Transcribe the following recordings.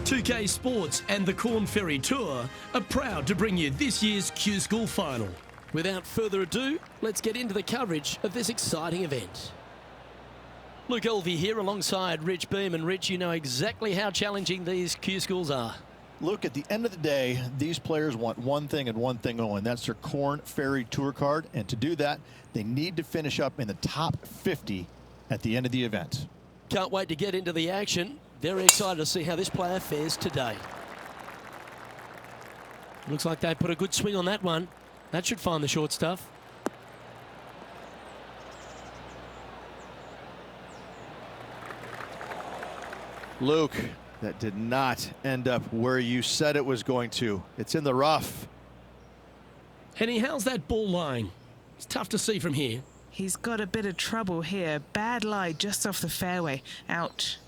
2K Sports and the Corn Ferry Tour are proud to bring you this year's Q School Final. Without further ado, let's get into the coverage of this exciting event. Luke Elvey here alongside Rich Beam. And Rich, you know exactly how challenging these Q schools are. Luke, at the end of the day, these players want one thing and one thing only, and that's their Corn Ferry Tour card. And to do that, they need to finish up in the top 50 at the end of the event. Can't wait to get into the action. Very excited to see how this player fares today. Looks like they put a good swing on that one. That should find the short stuff. Luke, that did not end up where you said it was going to. It's in the rough. Henny, how's that ball lying? It's tough to see from here. He's got a bit of trouble here. Bad lie just off the fairway. Ouch.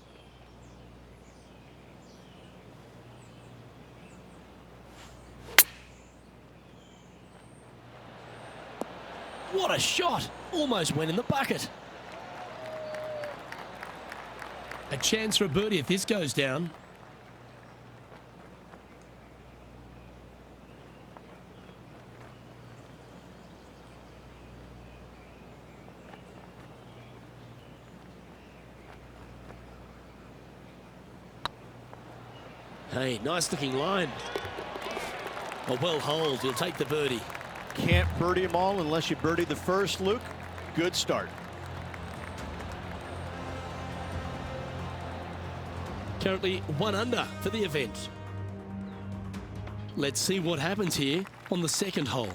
What a shot! Almost went in the bucket. A chance for a birdie if this goes down. Hey, nice looking line. A well holed, he'll take the birdie. Can't birdie them all unless you birdie the first, Luke. Good start. Currently 1 under for the event. Let's see what happens here on the second hole.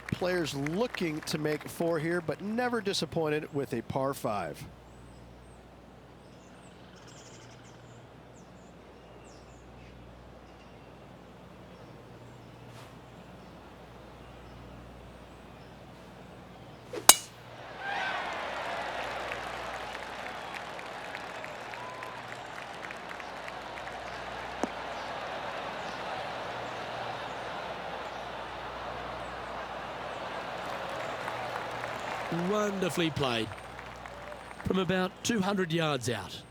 Players looking to make 4 here, but never disappointed with a par 5. Wonderfully played from about 200 yards out.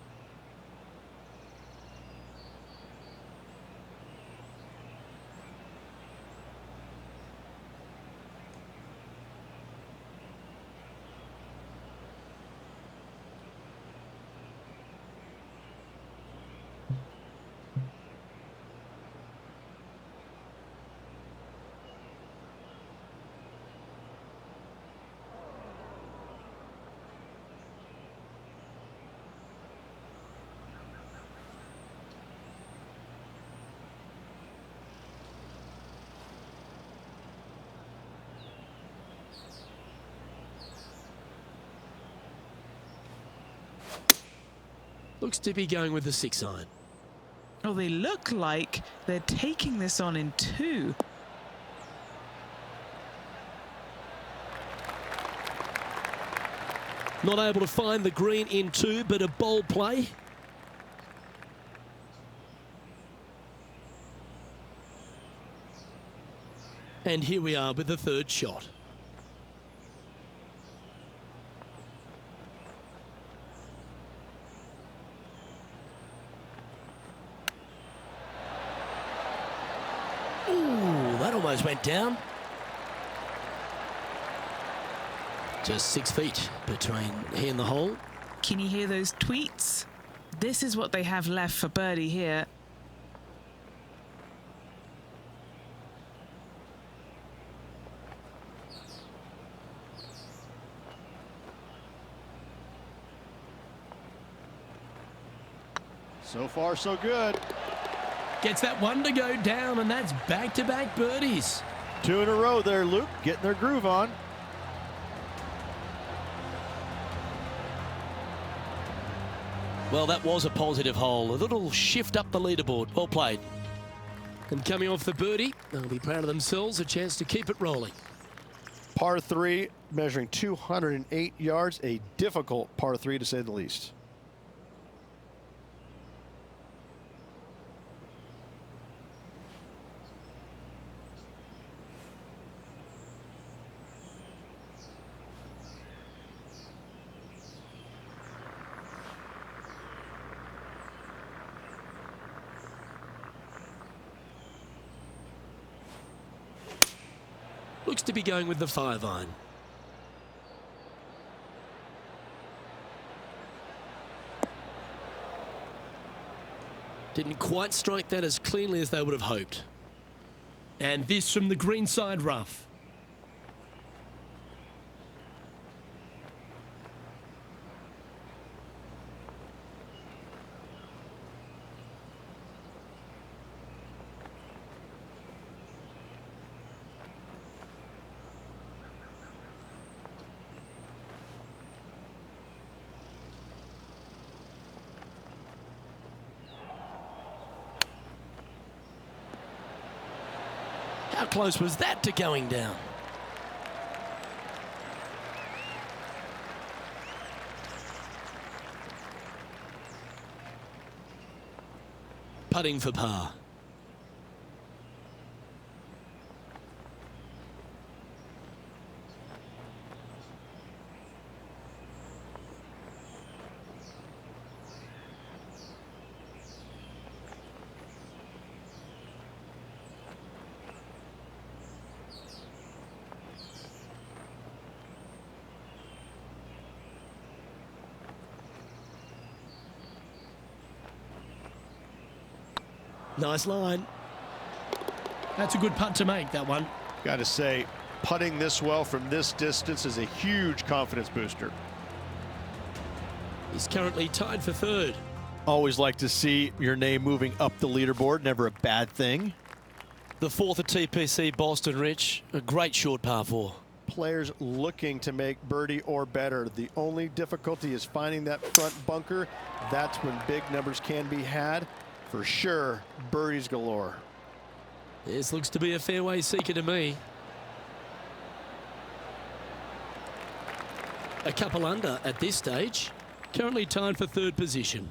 Looks to be going with the 6-iron. Oh, they look like they're taking this on in 2. Not able to find the green in 2, but a bold play. And here we are with the 3rd shot. Ooh, that almost went down. Just 6 feet between he and the hole. Can you hear those tweets? This is what they have left for birdie here. So far, so good. Gets that one to go down, and that's back-to-back birdies. 2 in a row there, Luke, getting their groove on. Well, that was a positive hole. A little shift up the leaderboard. Well played. And coming off the birdie, they'll be proud of themselves. A chance to keep it rolling. Par 3, measuring 208 yards. A difficult par 3, to say the least. Looks to be going with the 5-iron. Didn't quite strike that as cleanly as they would have hoped. And this from the greenside rough. How close was that to going down? Putting for par. Nice line. That's a good putt to make, that one. Got to say, putting this well from this distance is a huge confidence booster. He's currently tied for third. Always like to see your name moving up the leaderboard. Never a bad thing. The fourth at TPC Boston, Rich. A great short par 4. Players looking to make birdie or better. The only difficulty is finding that front bunker. That's when big numbers can be had. For sure, birdies galore. This looks to be a fairway seeker to me. A couple under at this stage. Currently tied for third position.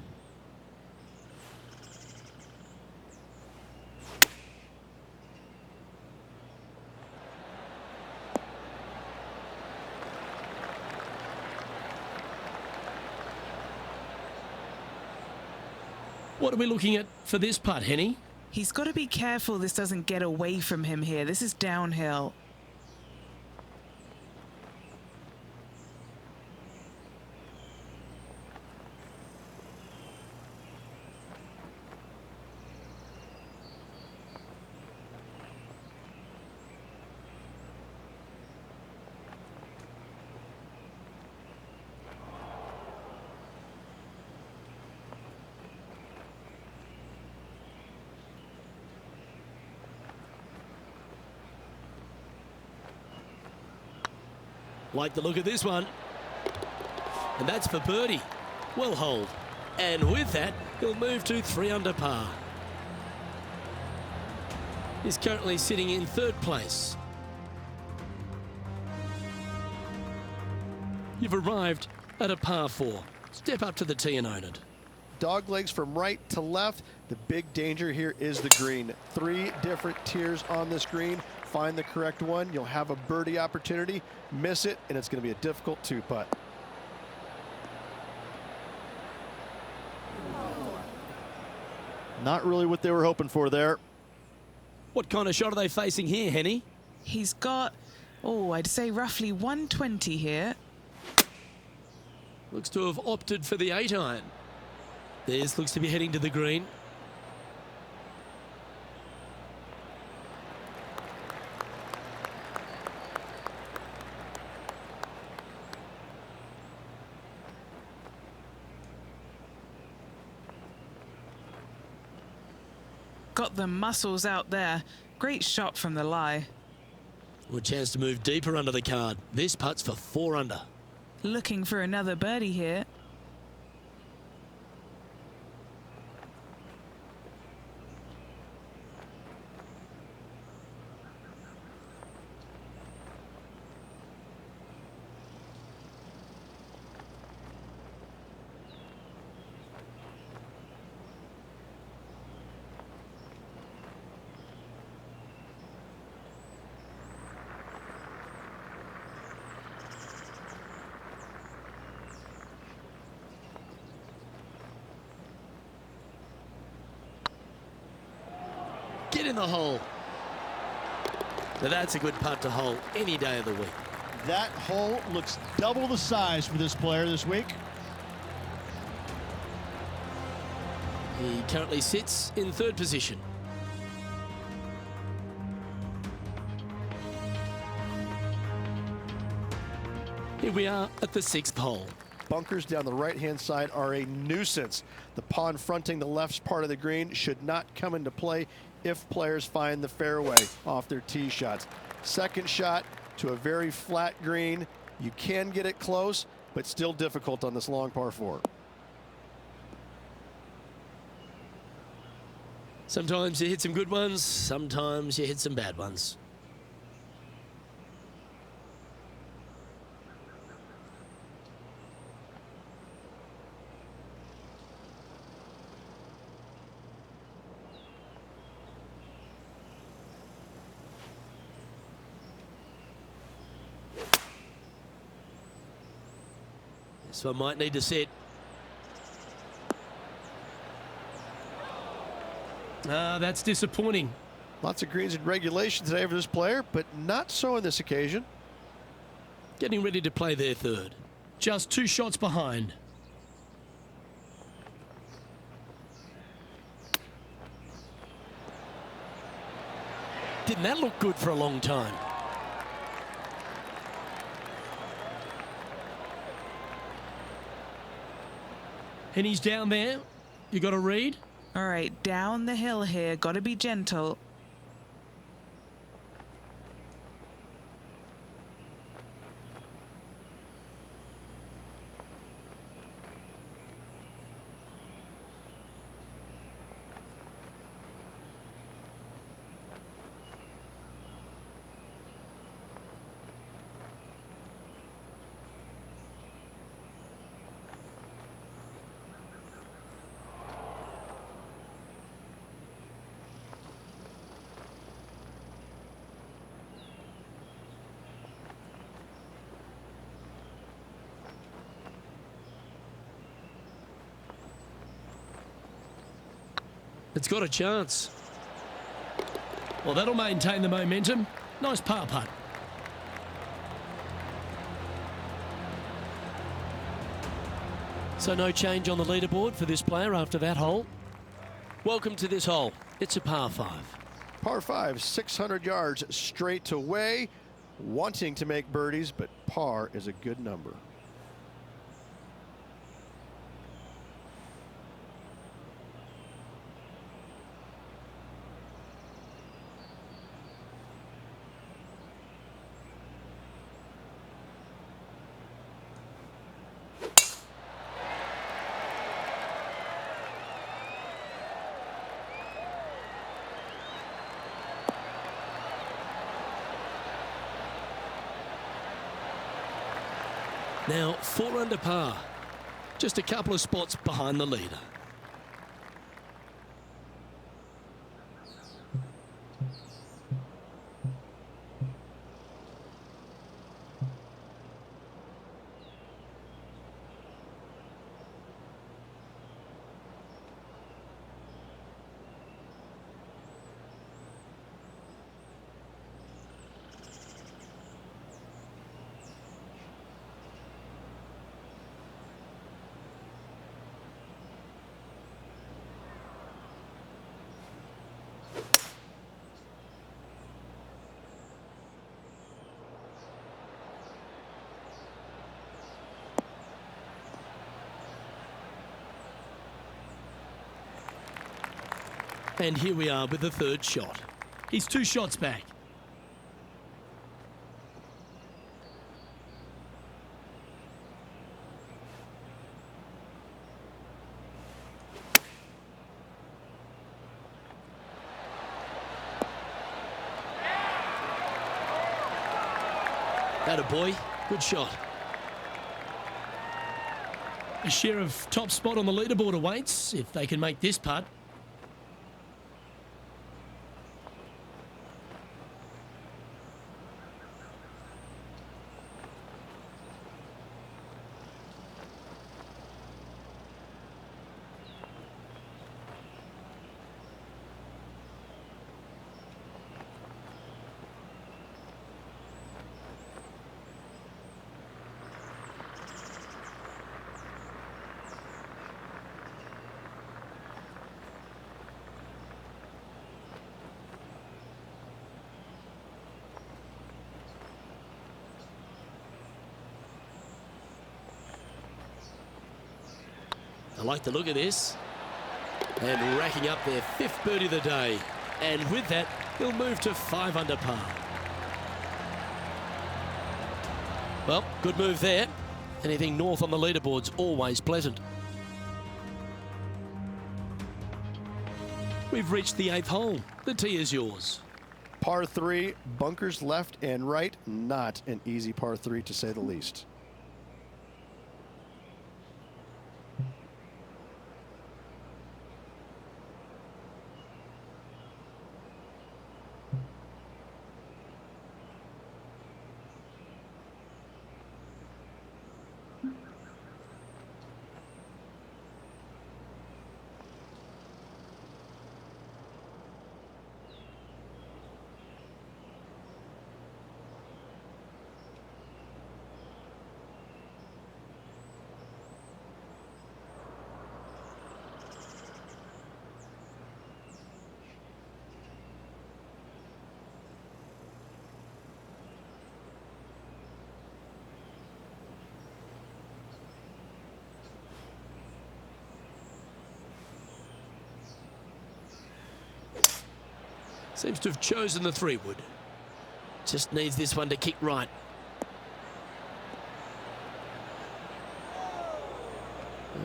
What are we looking at for this putt, Henny? He's got to be careful this doesn't get away from him here. This is downhill. Like the look of this one. And that's for birdie. Well holed. And with that, he'll move to 3 under par. He's currently sitting in third place. You've arrived at a par 4. Step up to the tee and own it. Dog legs from right to left. The big danger here is the green. 3 different tiers on this green. Find the correct one. You'll have a birdie opportunity. Miss it, and it's going to be a difficult 2-putt. Not really what they were hoping for there. What kind of shot are they facing here, Henny? He's got, oh, I'd say roughly 120 here. Looks to have opted for the 8-iron. This looks to be heading to the green. Got the muscles out there. Great shot from the lie. Well, a chance to move deeper under the card. This putt's for 4 under. Looking for another birdie here. Get in the hole. Now that's a good putt to hole any day of the week. That hole looks double the size for this player this week. He currently sits in third position. Here we are at the 6th hole. Bunkers down the right-hand side are a nuisance. The pond fronting the left part of the green should not come into play if players find the fairway off their tee shots. Second shot to a very flat green. You can get it close, but still difficult on this long par 4. Sometimes you hit some good ones, sometimes you hit some bad ones. This one might need to sit. That's disappointing. Lots of greens in regulation today for this player, but not so on this occasion. Getting ready to play their third. Just 2 shots behind. Didn't that look good for a long time? And he's down there. You got to read. All right, down the hill here. Got to be gentle. It's got a chance. Well, that'll maintain the momentum. Nice par putt. So no change on the leaderboard for this player after that hole. Welcome to this hole. It's a par 5. Par 5, 600 yards straight away. Wanting to make birdies, but par is a good number. Now 4 under par. Just a couple of spots behind the leader. And here we are with the third shot. He's 2 shots back. That a boy. Good shot. A share of top spot on the leaderboard awaits if they can make this putt. like the look of this. And racking up their 5th birdie of the day. And with that, he'll move to 5 under par. Well, good move there. Anything north on the leaderboard's always pleasant. We've reached the 8th hole. The tee is yours. Par 3, bunkers left and right. Not an easy par 3 to say the least. Seems to have chosen the 3-wood. Just needs this one to kick right.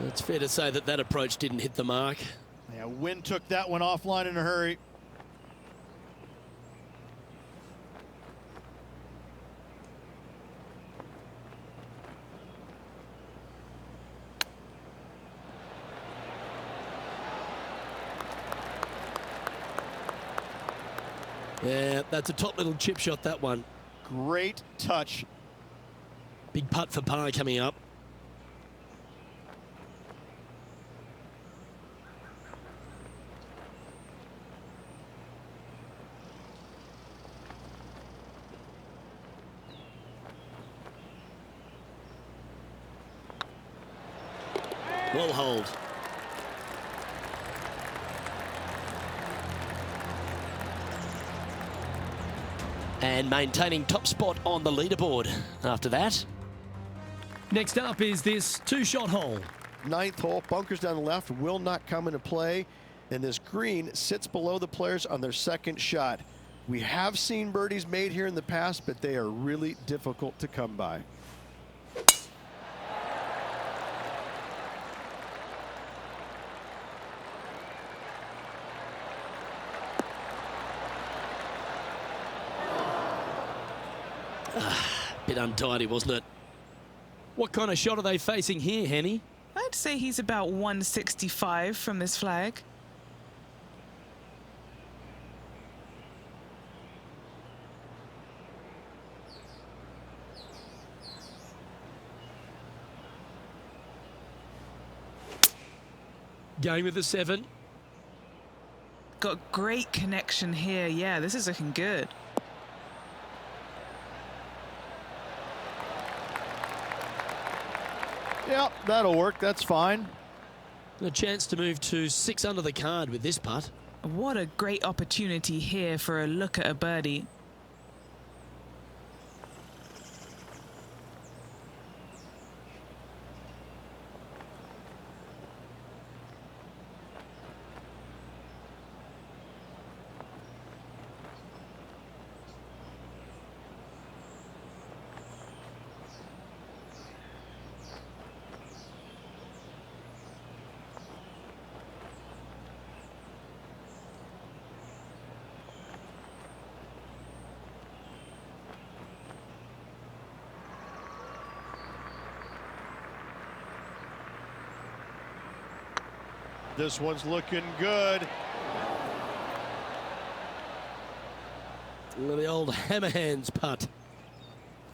It's fair to say that that approach didn't hit the mark. Yeah, wind took that one offline in a hurry. Yeah, that's a top little chip shot, that one. Great touch. Big putt for par coming up. Well hold. And maintaining top spot on the leaderboard after that. Next up is this 2-shot hole. 9th hole, bunkers down the left will not come into play, and this green sits below the players on their 2nd shot. We have seen birdies made here in the past, but they are really difficult to come by. Bit untidy, wasn't it? What kind of shot are they facing here, Henny? I'd say he's about 165 from this flag. Going with the 7. Got great connection here. Yeah, this is looking good. Yep, that'll work. That's fine. A chance to move to 6 under the card with this putt. What a great opportunity here for a look at a birdie. This one's looking good. The old hammer hands putt.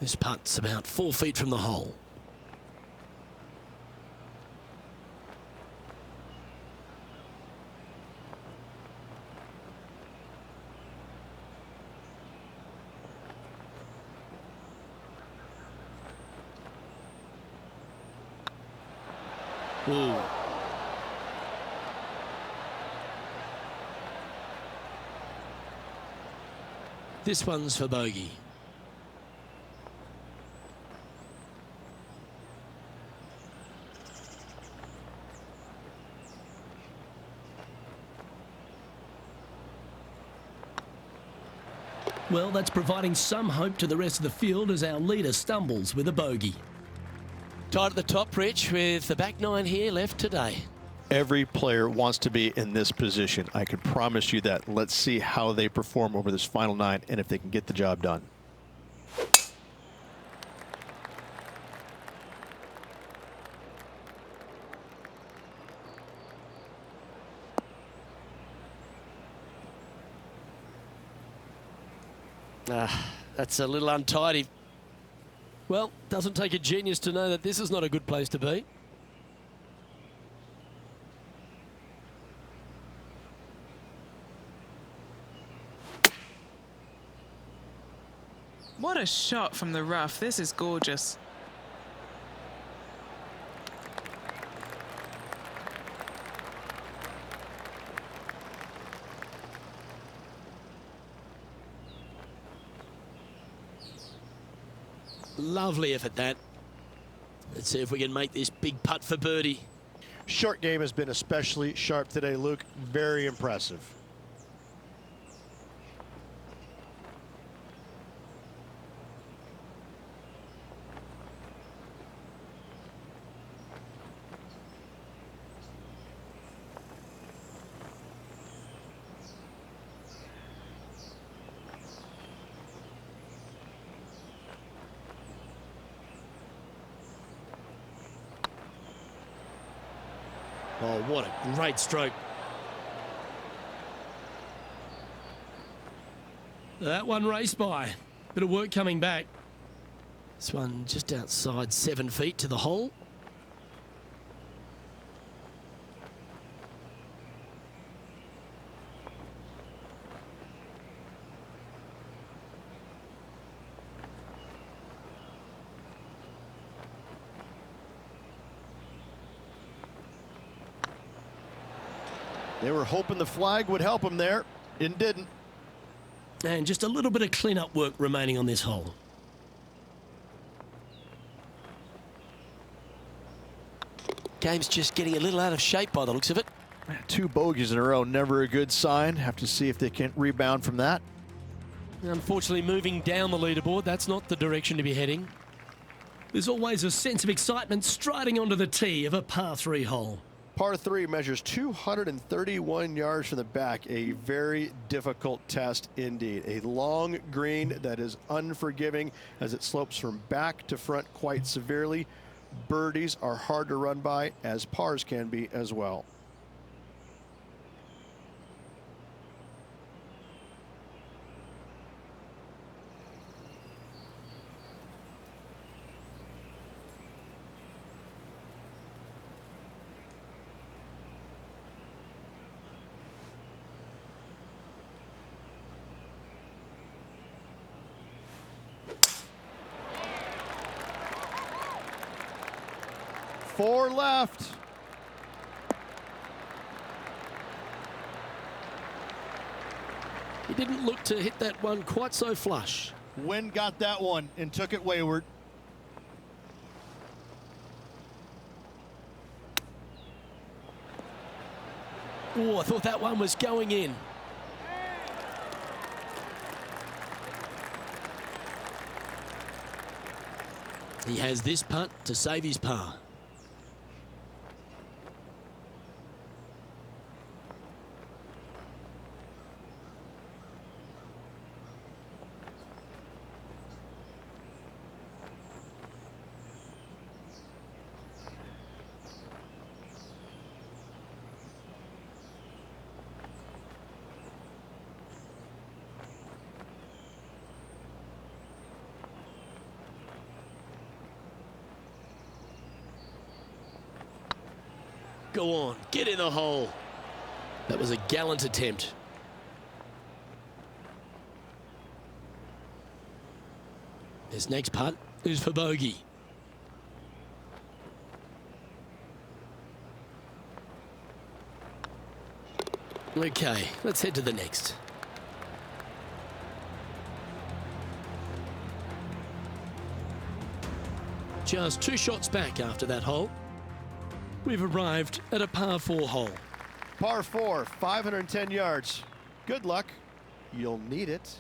This putt's about 4 feet from the hole. Ooh. This one's for bogey. Well, that's providing some hope to the rest of the field as our leader stumbles with a bogey. Tied at the top, Rich, with the back nine here left today. Every player wants to be in this position. I can promise you that. Let's see how they perform over this final nine and if they can get the job done. That's a little untidy. Well, doesn't take a genius to know that this is not a good place to be. What a shot from the rough. This is gorgeous. Lovely effort, that. Let's see if we can make this big putt for birdie. Short game has been especially sharp today, Luke. Very impressive. Oh, what a great stroke. That one raced by. Bit of work coming back. This one just outside 7 feet to the hole. They were hoping the flag would help them there. It didn't. And just a little bit of clean-up work remaining on this hole. Game's just getting a little out of shape by the looks of it. 2 bogeys in a row, never a good sign. Have to see if they can rebound from that. Unfortunately, moving down the leaderboard, that's not the direction to be heading. There's always a sense of excitement striding onto the tee of a par 3 hole. Par 3 measures 231 yards from the back. A very difficult test indeed. A long green that is unforgiving as it slopes from back to front quite severely. Birdies are hard to run by, as pars can be as well. Four left. He didn't look to hit that one quite so flush. Wind got that one and took it wayward. Oh, I thought that one was going in. He has this putt to save his par. Go on, get in the hole. That was a gallant attempt. This next putt is for bogey. Okay, let's head to the next. Just 2 shots back after that hole. We've arrived at a par 4 hole. Par 4, 510 yards. Good luck. You'll need it.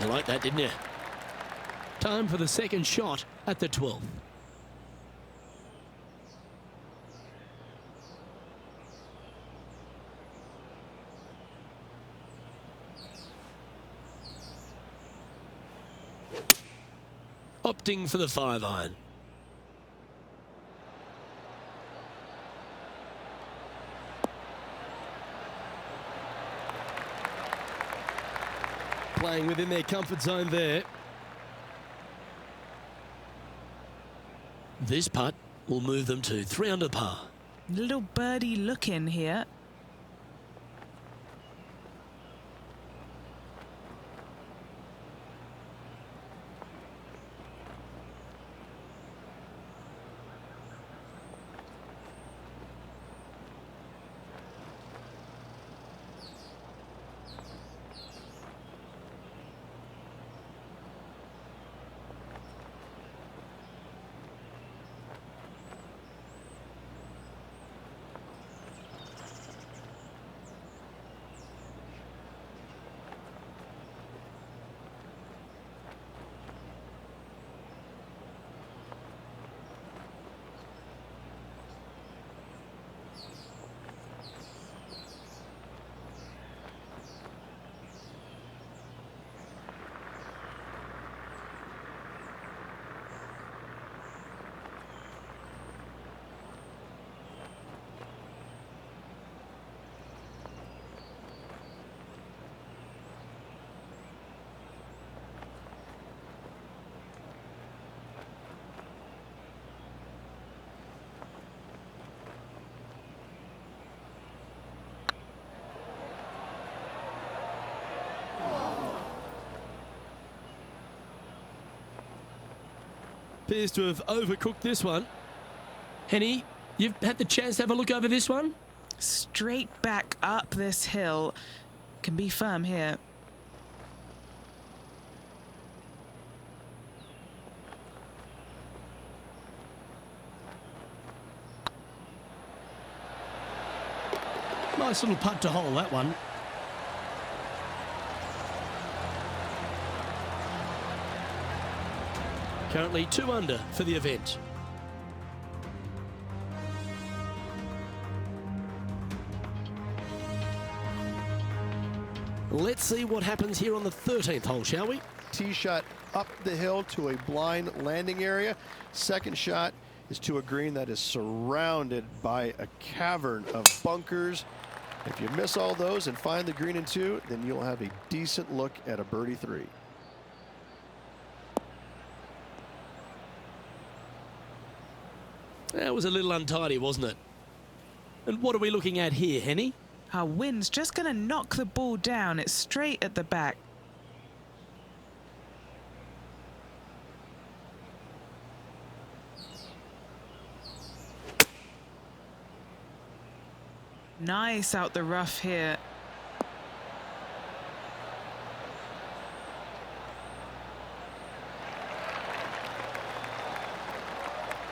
You like that, didn't you? Time for the second shot at the 12th. Opting for the 5-iron. Playing within their comfort zone there. This putt will move them to 3 under par. Little birdie look in here. Appears to have overcooked this one. Henny, you've had the chance to have a look over this one? Straight back up this hill. Can be firm here. Nice little putt to hole, that one. Currently 2 under for the event. Let's see what happens here on the 13th hole, shall we? Tee shot up the hill to a blind landing area. Second shot is to a green that is surrounded by a cavern of bunkers. If you miss all those and find the green in 2, then you'll have a decent look at a birdie 3. That was a little untidy, wasn't it? And what are we looking at here, Henny? Our wind's just going to knock the ball down. It's straight at the back. Nice out the rough here.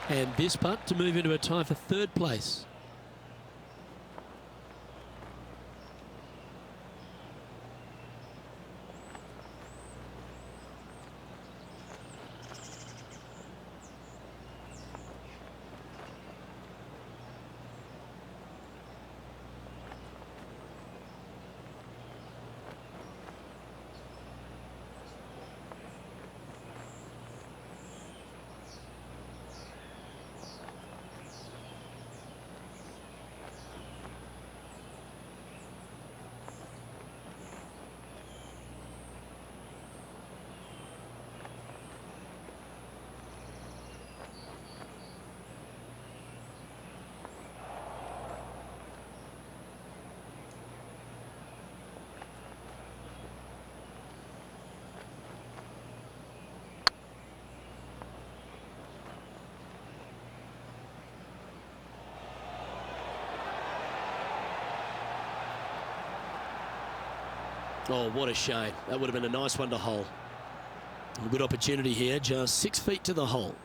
And this putt to move into a tie for 3rd place. Oh, what a shame. That would have been a nice one to hole. A good opportunity here, just 6 feet to the hole.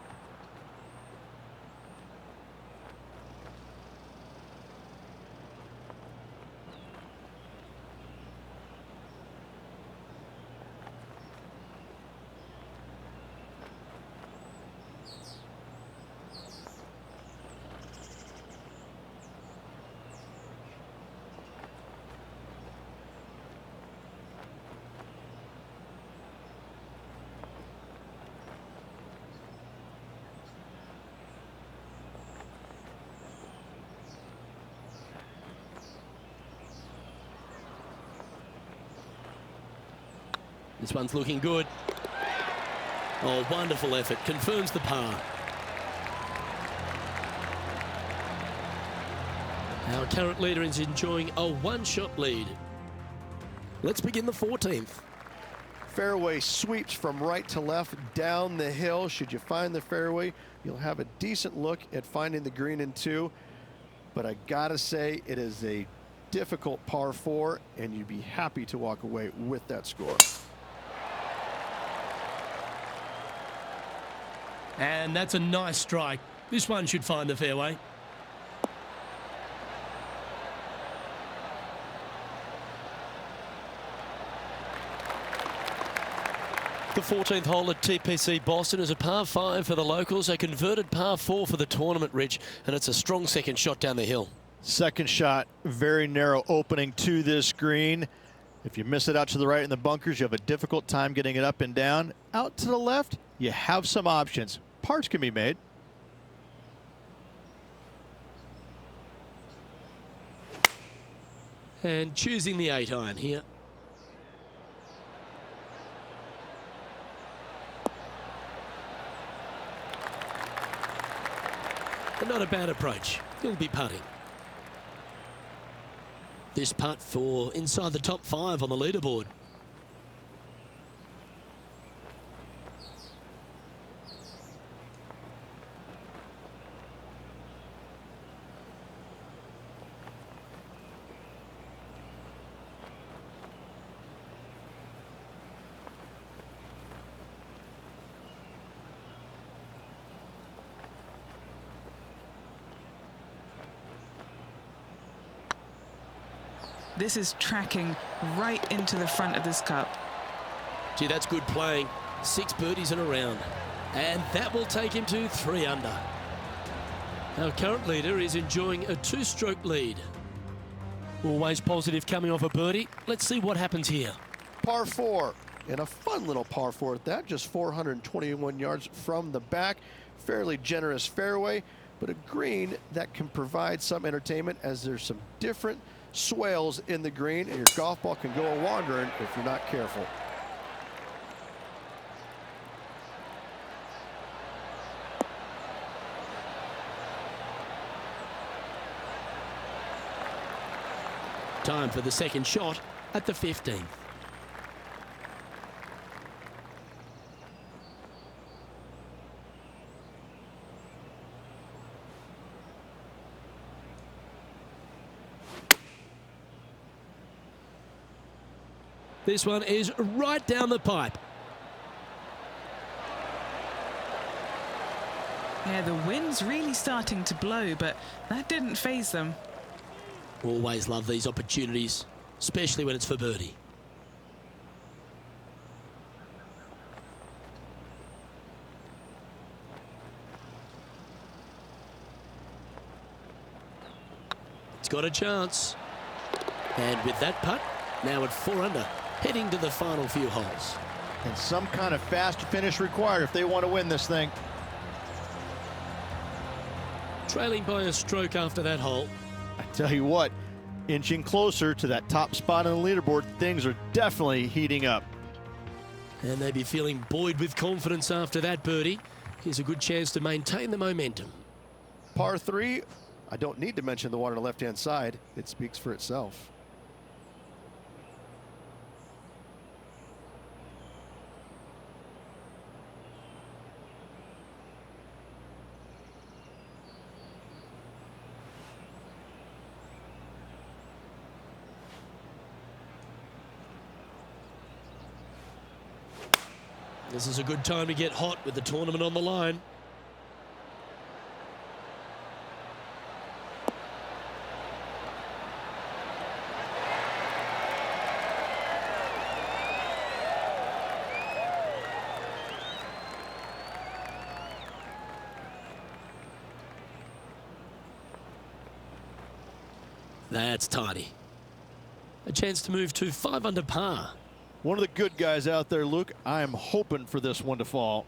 This one's looking good. Oh, wonderful effort. Confirms the par. Our current leader is enjoying a one-shot lead. Let's begin the 14th. Fairway sweeps from right to left down the hill. Should you find the fairway, you'll have a decent look at finding the green in 2. But I gotta say, it is a difficult par 4, and you'd be happy to walk away with that score. And that's a nice strike. This one should find the fairway. The 14th hole at TPC Boston is a par 5 for the locals, a converted par 4 for the tournament, Rich, and it's a strong second shot down the hill. Second shot, very narrow opening to this green. If you miss it out to the right in the bunkers, you have a difficult time getting it up and down. Out to the left, you have some options. Parts can be made. And choosing the 8-iron here. But not a bad approach. He'll be putting. This putt for inside the top 5 on the leaderboard. This is tracking right into the front of this cup. Gee, that's good playing. 6 birdies in a round. And that will take him to 3 under. Our current leader is enjoying a 2-stroke lead. Always positive coming off a birdie. Let's see what happens here. Par 4, and a fun little par 4 at that, just 421 yards from the back. Fairly generous fairway, but a green that can provide some entertainment as there's some different swales in the green, and your golf ball can go a-wandering if you're not careful. Time for the second shot at the 15th. This one is right down the pipe. Yeah, the wind's really starting to blow, but that didn't faze them. Always love these opportunities, especially when it's for birdie. It's got a chance. And with that putt, now at 4 under, heading to the final few holes. And some kind of fast finish required if they want to win this thing. Trailing by a stroke after that hole. I tell you what, inching closer to that top spot on the leaderboard, things are definitely heating up. And they'd be feeling buoyed with confidence after that birdie. Here's a good chance to maintain the momentum. Par 3, I don't need to mention the one on the left-hand side. It speaks for itself. This is a good time to get hot with the tournament on the line. That's tidy. A chance to move to 5 under par. One of the good guys out there, Luke. I am hoping for this one to fall.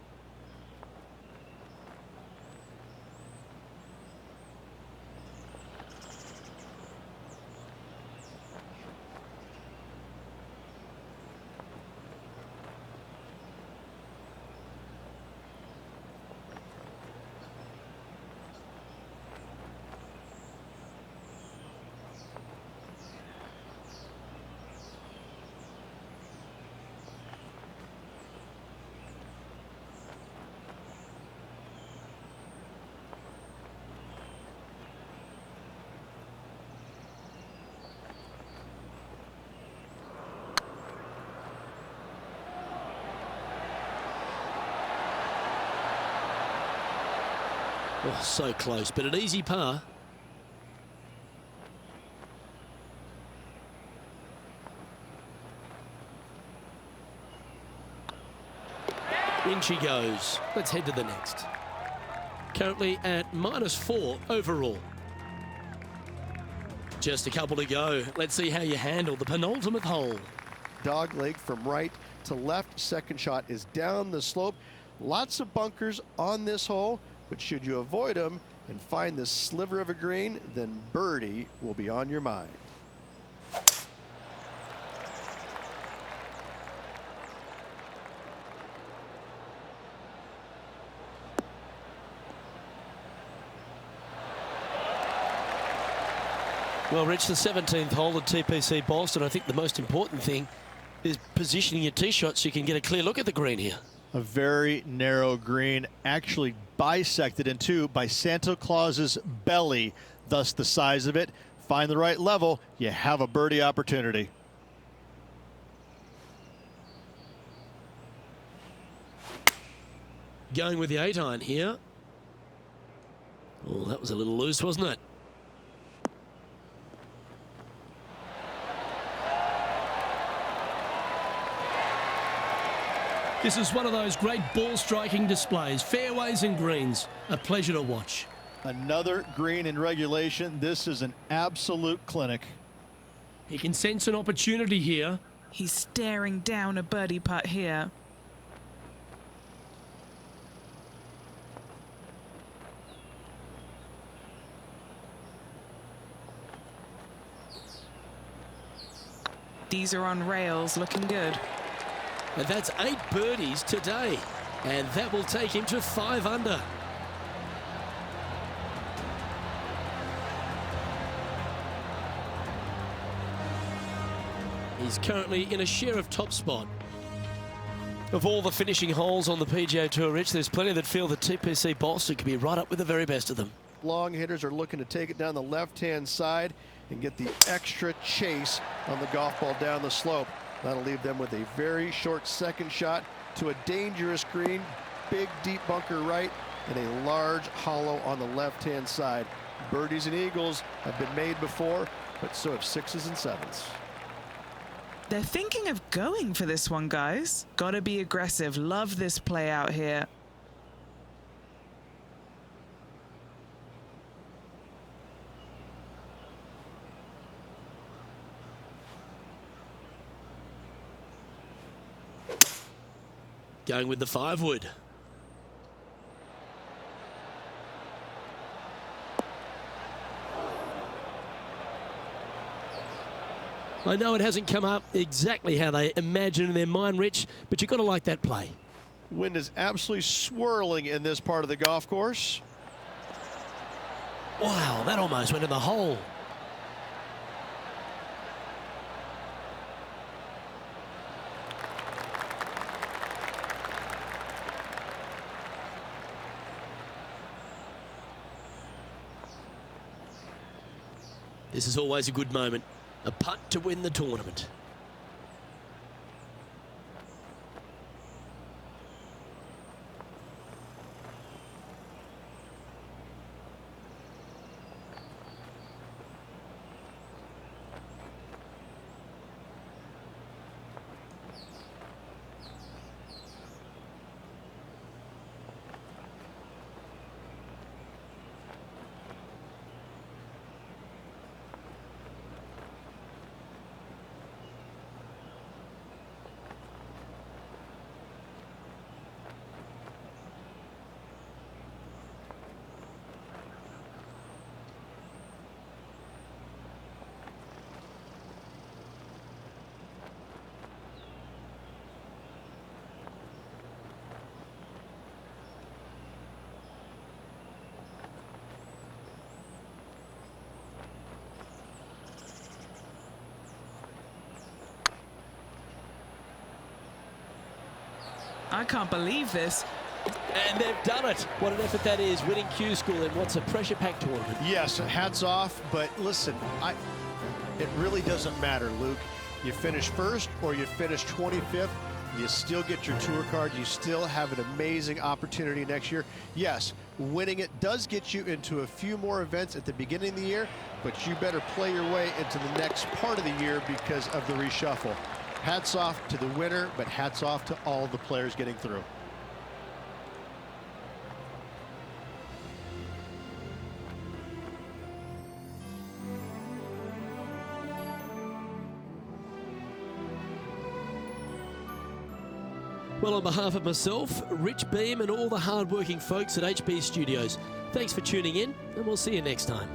Oh, so close, but an easy par. In she goes. Let's head to the next. Currently at -4 overall. Just a couple to go. Let's see how you handle the penultimate hole. Dog leg from right to left. Second shot is down the slope. Lots of bunkers on this hole, but should you avoid them and find this sliver of a green, then birdie will be on your mind. Well, Rich, the 17th hole at TPC Boston. I think the most important thing is positioning your tee shot so you can get a clear look at the green here. A very narrow green, actually bisected in two by Santa Claus's belly, thus the size of it. Find the right level, you have a birdie opportunity. Going with the 8-iron here. Oh, that was a little loose, wasn't it? This is one of those great ball striking displays, fairways and greens. A pleasure to watch. Another green in regulation. This is an absolute clinic. He can sense an opportunity here. He's staring down a birdie putt here. These are on rails, looking good. And that's 8 birdies today. And that will take him to 5 under. He's currently in a share of top spot. Of all the finishing holes on the PGA Tour, Rich, there's plenty that feel that TPC Boston could be right up with the very best of them. Long hitters are looking to take it down the left-hand side and get the extra chase on the golf ball down the slope. That'll leave them with a very short second shot to a dangerous green, big deep bunker right, and a large hollow on the left-hand side. Birdies and eagles have been made before, but so have 6s and 7s. They're thinking of going for this one, guys. Gotta be aggressive. Love this play out here. Going with the 5-wood. I know it hasn't come up exactly how they imagine in their mind, Rich, but you've got to like that play. Wind is absolutely swirling in this part of the golf course. Wow, that almost went in the hole. This is always a good moment. A putt to win the tournament. I can't believe this. And they've done it. What an effort that is, winning Q School in what's a pressure-packed tournament. Yes, hats off, but listen, it really doesn't matter, Luke. You finish first or you finish 25th. You still get your tour card. You still have an amazing opportunity next year. Yes, winning it does get you into a few more events at the beginning of the year, but you better play your way into the next part of the year because of the reshuffle. Hats off to the winner, but hats off to all the players getting through. Well, on behalf of myself, Rich Beam, and all the hard-working folks at HB Studios, thanks for tuning in, and we'll see you next time.